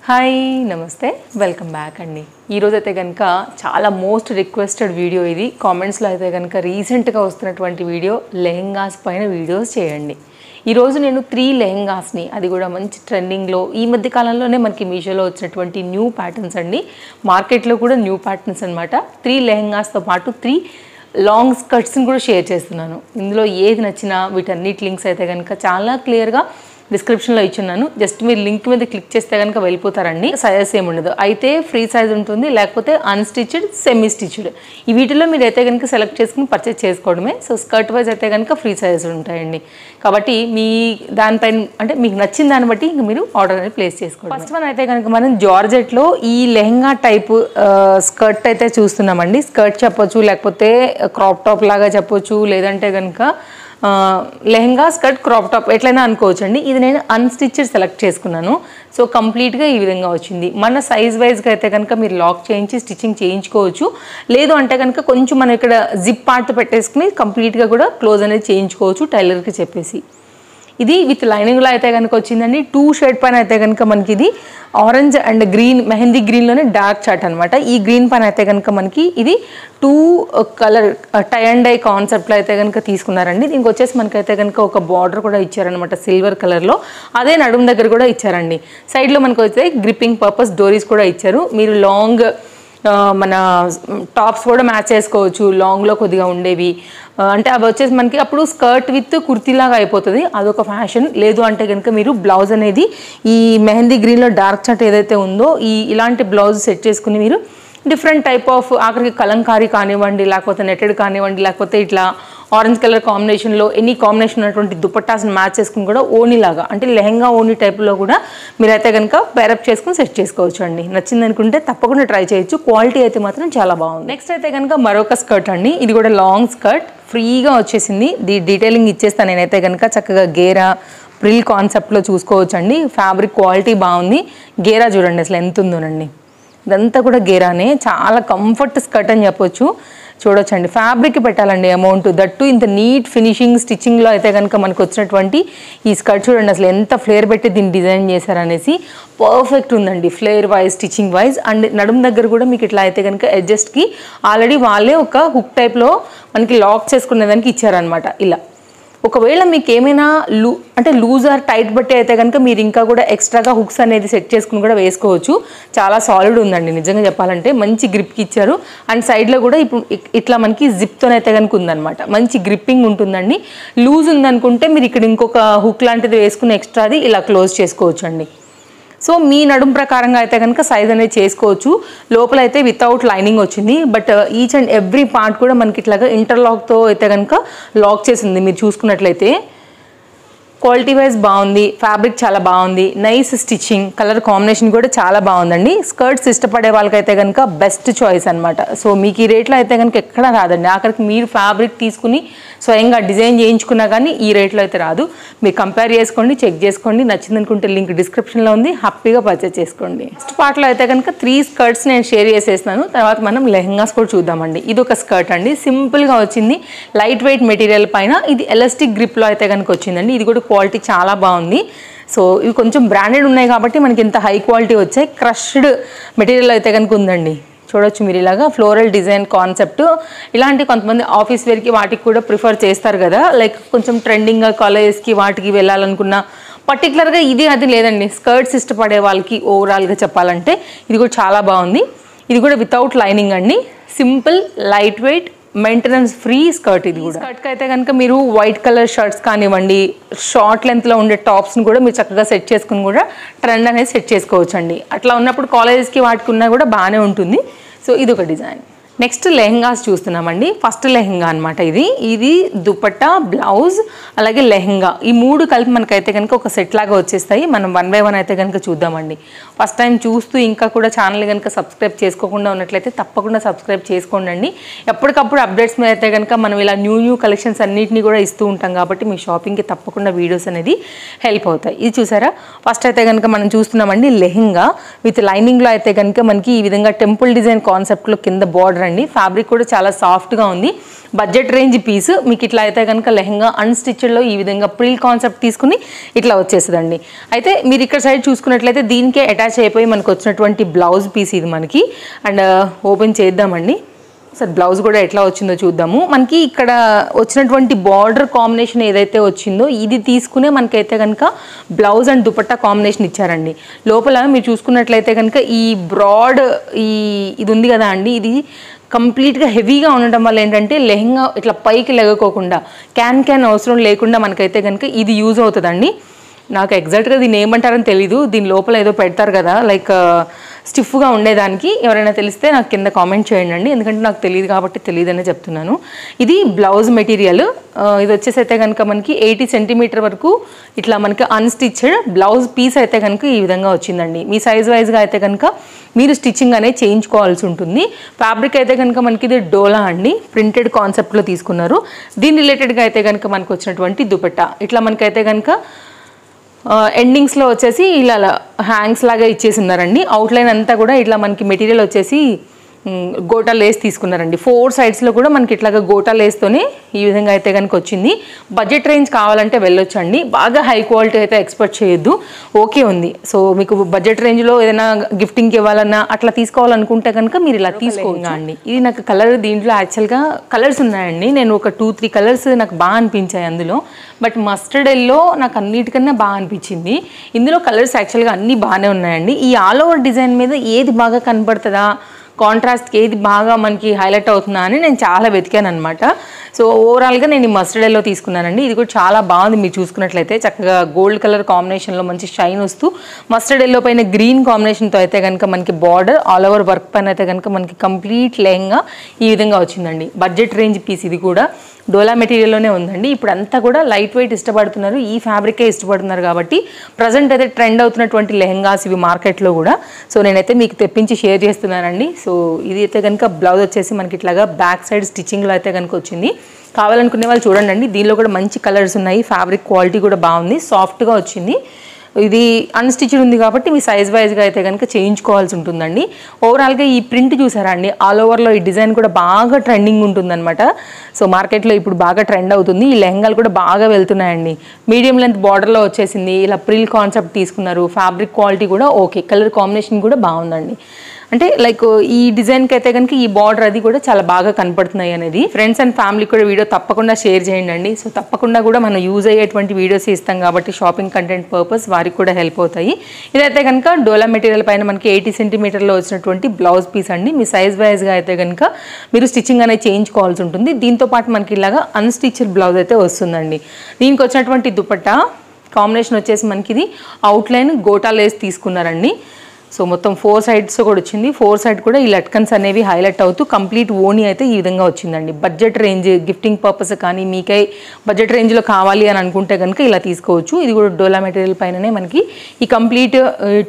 Hi నమస్తే welcome back అండి. ఈరోజు అయితే కనుక చాలా మోస్ట్ రిక్వెస్టెడ్ వీడియో ఇది. కామెంట్స్లో అయితే కనుక రీసెంట్గా వస్తున్నటువంటి వీడియో లెహెంగాస్ పైన వీడియోస్ చేయండి. ఈరోజు నేను 3 లెహెంగాస్ని, అది కూడా మంచి ట్రెండింగ్లో ఈ మధ్య కాలంలోనే మనకి మీషోలో వచ్చినటువంటి న్యూ ప్యాటర్న్స్ అండి, మార్కెట్లో కూడా న్యూ ప్యాటర్న్స్ అనమాట. 3 లెహెంగాస్తో పాటు 3 లాంగ్ స్కర్ట్స్ని కూడా షేర్ చేస్తున్నాను. ఇందులో ఏది నచ్చినా వీటన్నిటి లింక్స్ అయితే కనుక చాలా క్లియర్గా డిస్క్రిప్షన్లో ఇచ్చున్నాను. జస్ట్ మీరు లింక్ మీద క్లిక్ చేస్తే కనుక వెళ్ళిపోతారండి. సైజెస్ ఏమి ఉండదు, అయితే ఫ్రీ సైజ్ ఉంటుంది, లేకపోతే అన్స్టిచ్డ్, సెమీ స్టిచ్డ్. ఈ వీటిలో మీరు అయితే కనుక సెలెక్ట్ చేసుకుని పర్చేస్ చేసుకోవడమే. సో స్కర్ట్ వైజ్ అయితే కనుక ఫ్రీ సైజెస్ ఉంటాయండి. కాబట్టి మీ దానిపైన అంటే మీకు నచ్చిన దాన్ని బట్టి ఇంక మీరు ఆర్డర్ అనేది ప్లేస్ చేసుకోండి. ఫస్ట్ వన్ అయితే కనుక మనం జార్జెట్లో ఈ లెహెంగా టైప్ స్కర్ట్ అయితే చూస్తున్నామండి. స్కర్ట్ చెప్పొచ్చు, లేకపోతే క్రాప్ టాప్ లాగా చెప్పొచ్చు, లేదంటే కనుక లెహెంగా స్కర్ట్ క్రాప్ టాప్ ఎట్లయినా అనుకోవచ్చండి. ఇది నేను అన్స్టిచ్డ్ సెలెక్ట్ చేసుకున్నాను. సో కంప్లీట్గా ఈ విధంగా వచ్చింది. మన సైజ్ వైజ్గా అయితే కనుక మీరు లాక్ చేయించి స్టిచ్చింగ్ చేయించుకోవచ్చు. లేదు అంటే కనుక కొంచెం మనం ఇక్కడ జిప్ పార్ట్ పెట్టేసుకుని కంప్లీట్గా కూడా క్లోజ్ అనేది చేయించుకోవచ్చు టైలర్కి చెప్పేసి. ఇది విత్ లైనింగ్లో అయితే కనుక వచ్చిందండి. 2 షేడ్ పైన అయితే కనుక మనకి ఇది ఆరెంజ్ అండ్ గ్రీన్, మెహందీ గ్రీన్లోనే డార్క్ చార్ట్ అనమాట. ఈ గ్రీన్ పైన అయితే కనుక మనకి ఇది 2 కలర్ టై అండ్ డై కాన్సెప్ట్లో అయితే కనుక తీసుకున్నారండి. దీనికి వచ్చేసి మనకైతే కనుక ఒక బార్డర్ కూడా ఇచ్చారనమాట సిల్వర్ కలర్లో. అదే నడుము దగ్గర కూడా ఇచ్చారండి. సైడ్లో మనకు వచ్చే గ్రిప్పింగ్ పర్పస్ డోరీస్ కూడా ఇచ్చారు. మీరు లాంగ్ మన టాప్స్ కూడా మ్యాచ్ చేసుకోవచ్చు, లాంగ్లో కొద్దిగా ఉండేవి. అంటే అవి వచ్చేసి మనకి అప్పుడు స్కర్ట్ విత్ కుర్తీలాగా అయిపోతుంది, అదొక ఫ్యాషన్. లేదు అంటే కనుక మీరు బ్లౌజ్ అనేది ఈ మెహందీ గ్రీన్లో డార్క్ చార్ట్ ఏదైతే ఉందో ఇలాంటి బ్లౌజ్ సెట్ చేసుకుని మీరు డిఫరెంట్ టైప్ ఆఫ్ ఆఖరికి కలంకారీ కానివ్వండి, లేకపోతే నెట్టెడ్ కానివ్వండి, లేకపోతే ఇట్లా ఆరెంజ్ కలర్ కాంబినేషన్లో ఎనీ కాంబినేషన్ ఉన్నటువంటి దుపట్టాస్ని మ్యాచ్ చేసుకుని కూడా ఓనీలాగా అంటే లెహెంగా ఓనీ టైప్లో కూడా మీరైతే కనుక పేరప్ చేసుకుని సెట్ చేసుకోవచ్చు అండి. నచ్చింది అనుకుంటే తప్పకుండా ట్రై చేయొచ్చు. క్వాలిటీ అయితే మాత్రం చాలా బాగుంది. నెక్స్ట్ అయితే కనుక మరొక స్కర్ట్ అండి. ఇది కూడా లాంగ్ స్కర్ట్, ఫ్రీగా వచ్చేసింది. డీటెయిలింగ్ ఇచ్చేస్తాను నేనైతే కనుక. చక్కగా గేరా ప్రిల్ కాన్సెప్ట్లో చూసుకోవచ్చు అండి. ఫ్యాబ్రిక్ క్వాలిటీ బాగుంది. గేరా చూడండి అసలు ఎంత ఉందోనండి. ఇదంతా కూడా గేరానే, చాలా కంఫర్ట్ స్కర్ట్ అని చెప్పొచ్చు. చూడొచ్చండి, ఫ్యాబ్రిక్ పెట్టాలండి అమౌంట్, దట్టు ఇంత నీట్ ఫినిషింగ్ స్టిచ్చింగ్లో అయితే కనుక మనకు వచ్చినటువంటి ఈ స్కర్ట్ చూడండి అసలు ఎంత ఫ్లేర్ పెట్టి దీన్ని డిజైన్ చేశారనేసి. పర్ఫెక్ట్ ఉందండి flare wise, stitching wise. And నడుము దగ్గర కూడా మీకు ఇట్లా అయితే కనుక అడ్జస్ట్కి ఆల్రెడీ వాళ్ళే ఒక హుక్ టైప్లో మనకి లాక్ చేసుకునేదానికి ఇచ్చారనమాట. ఇలా ఒకవేళ మీకు ఏమైనా అంటే లూజ్ ఆర్ టైట్ బట్టి అయితే కనుక మీరు ఇంకా కూడా ఎక్స్ట్రాగా హుక్స్ అనేది సెట్ చేసుకుని కూడా వేసుకోవచ్చు. చాలా సాలిడ్ ఉందండి నిజంగా చెప్పాలంటే. మంచి గ్రిప్కి ఇచ్చారు. అండ్ సైడ్లో కూడా ఇప్పుడు ఇట్లా మనకి జిప్తోనైతే కనుక ఉందన్నమాట. మంచి గ్రిప్పింగ్ ఉంటుందండి. లూజ్ ఉందనుకుంటే మీరు ఇక్కడ ఇంకొక హుక్ లాంటిది వేసుకుని ఎక్స్ట్రాది ఇలా క్లోజ్ చేసుకోవచ్చు అండి. సో మీ నడుము ప్రకారంగా అయితే కనుక సైజ్ అనేది చేసుకోవచ్చు. లోపల అయితే వితౌట్ లైనింగ్ వచ్చింది, but each and every part కూడా మనకి ఇట్లాగా ఇంటర్లాక్తో అయితే కనుక లాక్ చేసింది. మీరు చూసుకున్నట్లయితే క్వాలిటీ వైజ్ బాగుంది, ఫ్యాబ్రిక్ చాలా బాగుంది, నైస్ స్టిచ్చింగ్, కలర్ కాంబినేషన్ కూడా చాలా బాగుందండి. స్కర్ట్స్ ఇష్టపడే వాళ్ళకైతే కనుక బెస్ట్ చాయిస్ అనమాట. సో మీకు ఈ రేట్లో అయితే కనుక ఎక్కడ రాదండి. ఆఖరికి మీరు ఫ్యాబ్రిక్ తీసుకుని స్వయంగా డిజైన్ చేయించుకున్నా కానీ ఈ రేట్లో అయితే రాదు. మీరు కంపేర్ చేసుకోండి, చెక్ చేసుకోండి. నచ్చింది అనుకుంటే లింక్ డిస్క్రిప్షన్లో ఉంది, హ్యాపీగా పర్చేస్ చేసుకోండి. నెక్స్ట్ పార్ట్లో అయితే కనుక 3 స్కర్ట్స్ నేను షేర్ చేసేస్తున్నాను. తర్వాత మనం లెహెంగాస్ కూడా చూద్దామండి. ఇది ఒక స్కర్ట్ అండి, సింపుల్గా వచ్చింది, లైట్ వెయిట్ మెటీరియల్ పైన. ఇది ఎలాస్టిక్ గ్రిప్లో అయితే కనుక వచ్చిందండి. ఇది కూడా క్వాలిటీ చాలా బాగుంది. సో ఇవి కొంచెం బ్రాండెడ్ ఉన్నాయి కాబట్టి మనకి ఇంత హై క్వాలిటీ వచ్చాయి. క్రష్డ్ మెటీరియల్ అయితే కనుక ఉందండి. చూడొచ్చు మీరు ఇలాగా ఫ్లోరల్ డిజైన్ కాన్సెప్ట్. ఇలాంటి కొంతమంది ఆఫీస్ వేర్కి వాటికి కూడా ప్రిఫర్ చేస్తారు కదా, లైక్ కొంచెం ట్రెండింగ్గా కాలేజెస్కి వాటికి వెళ్ళాలనుకున్న. పర్టికులర్గా ఇది అది లేదండి, స్కర్ట్స్ ఇష్టపడే వాళ్ళకి ఓవరాల్గా చెప్పాలంటే ఇది కూడా చాలా బాగుంది. ఇది కూడా వితౌట్ లైనింగ్ అండి, simple light weight maintenance free skirt. ఇది కూడా స్కర్ట్కి అయితే కనుక మీరు వైట్ కలర్ షర్ట్స్ కానివ్వండి, షార్ట్ లెంత్లో ఉండే టాప్స్ని కూడా మీరు చక్కగా సెట్ చేసుకుని కూడా ట్రెండ్ అనేది సెట్ చేసుకోవచ్చు అండి. అట్లా ఉన్నప్పుడు కాలేజెస్కి వాటికి ఉన్నా కూడా బాగానే ఉంటుంది. సో ఇది ఒక డిజైన్. నెక్స్ట్ లెహెంగాస్ చూస్తున్నామండి. ఫస్ట్ లెహెంగా అనమాట. ఇది దుపట్టా, బ్లౌజ్, అలాగే లెహెంగా, ఈ 3 కలిపి మనకైతే కనుక ఒక సెట్ లాగా వచ్చేస్తాయి. మనం 1 బై 1 అయితే కనుక చూద్దామండి. ఫస్ట్ టైం చూస్తూ ఇంకా కూడా ఛానల్ కనుక సబ్స్క్రైబ్ చేసుకోకుండా ఉన్నట్లయితే తప్పకుండా సబ్స్క్రైబ్ చేసుకోండి. ఎప్పటికప్పుడు అప్డేట్స్ మీద అయితే కనుక మనం ఇలా న్యూ కలెక్షన్స్ అన్నింటినీ కూడా ఇస్తూ ఉంటాం కాబట్టి మీ షాపింగ్కి తప్పకుండా వీడియోస్ అనేది హెల్ప్ అవుతాయి. ఇది చూసారా, ఫస్ట్ అయితే కనుక మనం చూస్తున్నామండి లెహెంగా. విత్ లైనింగ్లో అయితే కనుక మనకి ఈ విధంగా టెంపుల్ డిజైన్ కాన్సెప్ట్లో కింద బార్డర్ అండి. ఫ్యాబ్రిక్ కూడా చాలా సాఫ్ట్గా ఉంది. Budget range piece. మీకు ఇట్లా అయితే కనుక లెహంగా అన్స్టిచ్డ్లో ఈ విధంగా ప్రిల్ కాన్సెప్ట్ తీసుకుని ఇట్లా వచ్చేస్తుందండి. అయితే మీరు ఇక్కడ సైడ్ చూసుకున్నట్లయితే దీనికే అటాచ్ అయిపోయి మనకు వచ్చినటువంటి బ్లౌజ్ పీస్ ఇది మనకి. అండ్ ఓపెన్ చేద్దామండి. సార్ బ్లౌజ్ కూడా ఎట్లా వచ్చిందో చూద్దాము. మనకి ఇక్కడ వచ్చినటువంటి బార్డర్ కాంబినేషన్ ఏదైతే వచ్చిందో ఇది తీసుకునే మనకైతే కనుక బ్లౌజ్ అండ్ దుపట్టా కాంబినేషన్ ఇచ్చారండి. లోపల మీరు చూసుకున్నట్లయితే కనుక ఈ బ్రాడ్ ఇది ఉంది కదా అండి, ఇది కంప్లీట్గా హెవీగా ఉండటం వల్ల ఏంటంటే లెహంగా ఇట్లా పైకి లెగకోకుండా క్యాన్ అవసరం లేకుండా మనకైతే కనుక ఇది యూజ్ అవుతుందండి. నాకు ఎగ్జాక్ట్గా దీన్ని ఏమంటారని తెలీదు. దీని లోపల ఏదో పెడతారు కదా లైక్ స్టిఫ్గా ఉండేదానికి. ఎవరైనా తెలిస్తే నాకు కింద కామెంట్ చేయండి అండి, ఎందుకంటే నాకు తెలియదు కాబట్టి తెలియదనే చెప్తున్నాను. ఇది బ్లౌజ్ మెటీరియల్. ఇది వచ్చేసి అయితే కనుక మనకి 80 సెంటీమీటర్ వరకు ఇట్లా మనకి అన్స్టిచ్డ్ బ్లౌజ్ పీస్ అయితే కనుక ఈ విధంగా వచ్చిందండి. మీ సైజ్ వైజ్గా అయితే కనుక మీరు స్టిచ్చింగ్ అనేది చేయించుకోవాల్సి ఉంటుంది. ఫ్యాబ్రిక్ అయితే కనుక మనకి ఇది డోలా అండి, ప్రింటెడ్ కాన్సెప్ట్లో తీసుకున్నారు. దీని రిలేటెడ్గా అయితే కనుక మనకు వచ్చినటువంటి దుపట్టా ఇట్లా మనకైతే కనుక ఎండింగ్స్లో వచ్చేసి ఇలా హ్యాంగ్స్ లాగా ఇచ్చేసి ఉన్నారండి. అవుట్లైన్ అంతా కూడా ఇట్లా మనకి మెటీరియల్ వచ్చేసి గోటా లేస్ తీసుకున్నారండి. 4 సైడ్స్లో కూడా మనకి ఇట్లాగా గోటా లేస్తోనే ఈ విధంగా అయితే కనుక వచ్చింది. బడ్జెట్ రేంజ్ కావాలంటే వెళ్ళొచ్చండి. బాగా హై క్వాలిటీ అయితే ఎక్స్పెక్ట్ చేయొద్దు, ఓకే ఉంది. సో మీకు బడ్జెట్ రేంజ్లో ఏదైనా గిఫ్టింగ్కి ఇవ్వాలన్నా అట్లా తీసుకోవాలనుకుంటే కనుక మీరు ఇలా తీసుకోవచ్చు అండి. ఇది నాకు కలర్ దీంట్లో యాక్చువల్గా కలర్స్ ఉన్నాయండి. నేను ఒక 2-3 కలర్స్ నాకు బాగా అనిపించాయి అందులో. బట్ మస్టర్డ్ ఎల్లో నాకు అన్నిటికన్నా బాగా అనిపించింది. ఇందులో కలర్స్ యాక్చువల్గా అన్నీ బాగానే ఉన్నాయండి. ఈ ఆల్ ఓవర్ డిజైన్ మీద ఏది బాగా కనబడుతుందా, కాంట్రాస్ట్కి ఏది బాగా మనకి హైలైట్ అవుతుందా అని నేను చాలా వెతికాను అనమాట. సో ఓవరాల్గా నేను ఈ మస్టర్డ్ ఎల్లో తీసుకున్నానండి. ఇది కూడా చాలా బాగుంది. మీరు చూసుకున్నట్లయితే చక్కగా గోల్డ్ కలర్ కాంబినేషన్లో మంచి షైన్ వస్తూ మస్టర్డ్ ఎల్లో పైన గ్రీన్ కాంబినేషన్తో అయితే కనుక మనకి బార్డర్ ఆల్ ఓవర్ వర్క్ పైన అయితే కనుక మనకి కంప్లీట్ లెహంగా ఈ విధంగా వచ్చిందండి. బడ్జెట్ రేంజ్ పీస్ ఇది కూడా డోలా మెటీరియల్లోనే ఉందండి. ఇప్పుడు అంతా కూడా లైట్ వెయిట్ ఇష్టపడుతున్నారు, ఈ ఫ్యాబ్రికే ఇష్టపడుతున్నారు కాబట్టి ప్రజెంట్ అయితే ట్రెండ్ అవుతున్నటువంటి లెహంగాస్ ఇవి మార్కెట్లో కూడా. సో నేనైతే మీకు తెప్పించి షేర్ చేస్తున్నానండి. సో ఇది అయితే కనుక బ్లౌజ్ వచ్చేసి మనకి ఇట్లాగా బ్యాక్ సైడ్ స్టిచ్చింగ్లో అయితే కనుక వచ్చింది. కావాలనుకునే వాళ్ళు చూడండి, దీనిలో కూడా మంచి కలర్స్ ఉన్నాయి. ఫ్యాబ్రిక్ క్వాలిటీ కూడా బాగుంది, సాఫ్ట్గా వచ్చింది. ఇది అన్స్టిచ్డ్ ఉంది కాబట్టి మీ సైజ్ వైజ్గా అయితే కనుక చేయించుకోవాల్సి ఉంటుందండి. ఓవరాల్గా ఈ ప్రింట్ చూసారా అండి, ఆల్ ఓవర్లో ఈ డిజైన్ కూడా బాగా ట్రెండింగ్ ఉంటుందన్నమాట. సో మార్కెట్లో ఇప్పుడు బాగా ట్రెండ్ అవుతుంది. ఈ లెహంగాలు కూడా బాగా వెళ్తున్నాయండి. మీడియం లెంత్ బార్డర్లో వచ్చేసింది. ఇలా ప్రిల్ కాన్సెప్ట్ తీసుకున్నారు. ఫ్యాబ్రిక్ క్వాలిటీ కూడా ఓకే, కలర్ కాంబినేషన్ కూడా బాగుందండి. అంటే లైక్ ఈ డిజైన్కి అయితే కనుక ఈ బార్డర్ అది కూడా చాలా బాగా కనపడుతున్నాయి అనేది. ఫ్రెండ్స్ అండ్ ఫ్యామిలీ కూడా వీడియో తప్పకుండా షేర్ చేయండి. సో తప్పకుండా కూడా మనం యూజ్ అయ్యేటువంటి వీడియోస్ ఇస్తాం కాబట్టి షాపింగ్ కంటెంట్ పర్పస్ వారికి కూడా హెల్ప్ అవుతాయి. ఇదైతే కనుక డోలా మెటీరియల్ పైన మనకి 80 సెంటీమీటర్లో వచ్చినటువంటి బ్లౌజ్ పీస్ అండి. మీ సైజ్ వైజ్గా అయితే కనుక మీరు స్టిచ్చింగ్ అనేది చేయించుకోవాల్సి ఉంటుంది. దీంతో పాటు మనకి ఇలాగా అన్స్టిచ్డ్ బ్లౌజ్ అయితే వస్తుందండి. దీనికి వచ్చినటువంటి దుపట్టా కాంబినేషన్ వచ్చేసి మనకి ఇది అవుట్లైన్ గోటా లేస్ తీసుకున్నారండి. సో మొత్తం 4 సైడ్స్ కూడా వచ్చింది. 4 సైడ్ కూడా ఈ లట్కన్స్ అనేవి హైలైట్ అవుతూ కంప్లీట్ ఓనీ అయితే ఈ విధంగా వచ్చిందండి. బడ్జెట్ రేంజ్ గిఫ్టింగ్ పర్పస్ కానీ మీకై బడ్జెట్ రేంజ్లో కావాలి అని అనుకుంటే కనుక ఇలా తీసుకోవచ్చు. ఇది కూడా డోలా మెటీరియల్ పైననే మనకి ఈ కంప్లీట్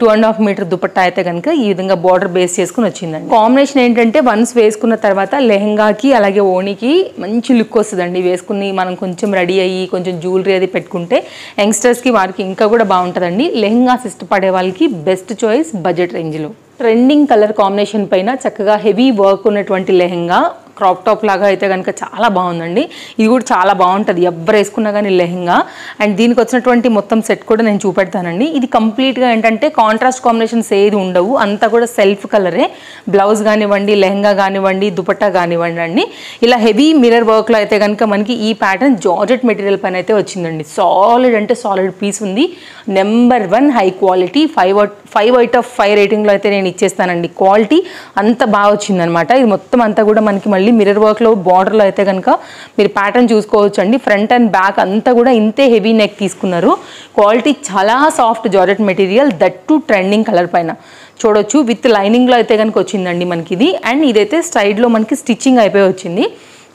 2.5 మీటర్ దుపట్టా అయితే కనుక ఈ విధంగా బార్డర్ బేస్ చేసుకుని వచ్చిందండి. కాంబినేషన్ ఏంటంటే వన్స్ వేసుకున్న తర్వాత లెహంగాకి అలాగే ఓనీకి మంచి లుక్ వస్తుందండి. వేసుకుని మనం కొంచెం రెడీ అయ్యి కొంచెం జ్యువెలరీ అది పెట్టుకుంటే యంగ్స్టర్స్కి వారికి ఇంకా కూడా బాగుంటుందండి. లెహంగాస్ ఇష్టపడే వాళ్ళకి బెస్ట్ చాయిస్ బడ్జెట్ రేంజ్లో. ట్రెండింగ్ కలర్ కాంబినేషన్ పైన చక్కగా హెవీ వర్క్ ఉన్నటువంటి లెహంగా క్రాప్ టాప్ లాగా అయితే కనుక చాలా బాగుందండి. ఇది కూడా చాలా బాగుంటుంది ఎవరు వేసుకున్నా కానీ లెహంగా. అండ్ దీనికి వచ్చినటువంటి మొత్తం సెట్ కూడా నేను చూపెడతానండి. ఇది కంప్లీట్గా ఏంటంటే కాంట్రాస్ట్ కాంబినేషన్స్ ఏది ఉండవు, అంతా కూడా సెల్ఫ్ కలరే. బ్లౌజ్ కానివ్వండి, లెహంగా కానివ్వండి, దుపట్టా కానివ్వండి అండి. ఇలా హెవీ మిర్రర్ వర్క్లో అయితే కనుక మనకి ఈ ప్యాటర్న్ జార్జెట్ మెటీరియల్ పైన అయితే వచ్చిందండి. సాలిడ్ అంటే సాలిడ్ పీస్ ఉంది. Number 1 high quality. 5/5 రేటింగ్లో అయితే నేను ఇచ్చేస్తానండి. క్వాలిటీ అంత బాగా వచ్చిందనమాట. ఇది మొత్తం అంతా కూడా మనకి మళ్ళీ మిర్రర్ వర్క్లో బార్డర్లో అయితే కనుక మీరు ప్యాటర్న్ చూసుకోవచ్చు అండి. ఫ్రంట్ అండ్ బ్యాక్ అంతా కూడా ఇంతే హెవీ నెక్ తీసుకున్నారు. క్వాలిటీ చాలా soft georgette material, that to trending colour పైన చూడొచ్చు. విత్ లైనింగ్లో అయితే కనుక వచ్చిందండి మనకి ఇది. అండ్ ఇదైతే సైడ్లో మనకి స్టిచ్చింగ్ అయిపోయి వచ్చింది.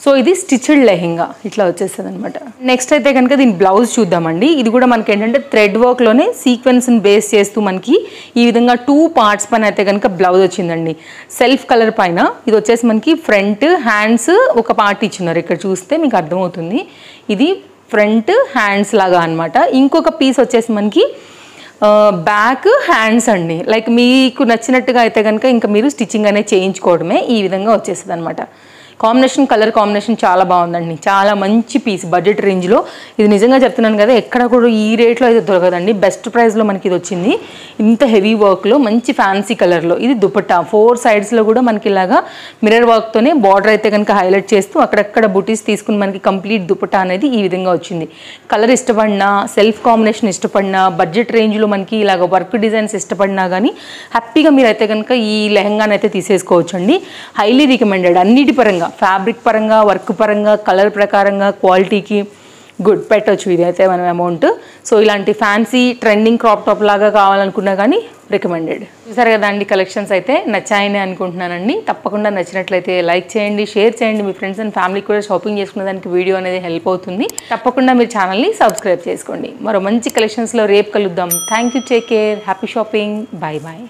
సో ఇది స్టిచ్డ్ లెహంగా ఇట్లా వచ్చేస్తుంది అనమాట. నెక్స్ట్ అయితే కనుక దీని బ్లౌజ్ చూద్దామండి. ఇది కూడా మనకి ఏంటంటే థ్రెడ్ వర్క్లోనే సీక్వెన్స్ని బేస్ చేస్తూ మనకి ఈ విధంగా 2 పార్ట్స్ పైన అయితే కనుక బ్లౌజ్ వచ్చిందండి. సెల్ఫ్ కలర్ పైన ఇది వచ్చేసి మనకి ఫ్రంట్ హ్యాండ్స్ ఒక పార్ట్ ఇచ్చినారు. ఇక్కడ చూస్తే మీకు అర్థమవుతుంది. ఇది ఫ్రంట్ హ్యాండ్స్ లాగా అనమాట. ఇంకొక పీస్ వచ్చేసి మనకి బ్యాక్ హ్యాండ్స్ అండి. లైక్ మీకు నచ్చినట్టుగా అయితే కనుక ఇంకా మీరు స్టిచ్చింగ్ అనేది చేయించుకోవడమే. ఈ విధంగా వచ్చేస్తుంది అనమాట. కాంబినేషన్, కలర్ కాంబినేషన్ చాలా బాగుందండి. చాలా మంచి పీస్ బడ్జెట్ రేంజ్లో. ఇది నిజంగా చెప్తున్నాను కదా, ఎక్కడ కూడా ఈ రేట్లో అయితే దొరకదండి. బెస్ట్ ప్రైస్లో మనకి ఇది వచ్చింది. ఇంత హెవీ వర్క్లో మంచి ఫ్యాన్సీ కలర్లో. ఇది దుపట్టా 4 సైడ్స్లో కూడా మనకి ఇలాగా మిర్రర్ వర్క్తోనే బార్డర్ అయితే కనుక హైలైట్ చేస్తూ అక్కడక్కడ బుటీస్ తీసుకుని మనకి కంప్లీట్ దుపట్టా అనేది ఈ విధంగా వచ్చింది. కలర్ ఇష్టపడినా, సెల్ఫ్ కాంబినేషన్ ఇష్టపడినా, బడ్జెట్ రేంజ్లో మనకి ఇలాగ వర్క్ డిజైన్స్ ఇష్టపడినా కానీ హ్యాపీగా మీరైతే కనుక ఈ లెహంగాని అయితే తీసేసుకోవచ్చు అండి. హైలీ రికమెండెడ్ అన్నిటి పరంగా, ఫ్యాబ్రిక్ పరంగా, వర్క్ పరంగా, కలర్ ప్రకారంగా, క్వాలిటీకి గుడ్ పెట్టవచ్చు ఇది అయితే మనం అమౌంట్. సో ఇలాంటి ఫ్యాన్సీ ట్రెండింగ్ క్రాప్ టాప్ లాగా కావాలనుకున్నా కానీ రికమెండెడ్. చూసారు కదా అండి, కలెక్షన్స్ అయితే నచ్చాయని అనుకుంటున్నానండి. తప్పకుండా నచ్చినట్లయితే లైక్ చేయండి, షేర్ చేయండి. మీ ఫ్రెండ్స్ అండ్ ఫ్యామిలీకి కూడా షాపింగ్ చేసుకునే దానికి వీడియో అనేది హెల్ప్ అవుతుంది. తప్పకుండా మీరు ఛానల్ని సబ్స్క్రైబ్ చేసుకోండి. మరో మంచి కలెక్షన్స్లో రేపు కలుద్దాం. Thank you, take care, happy shopping, bye bye.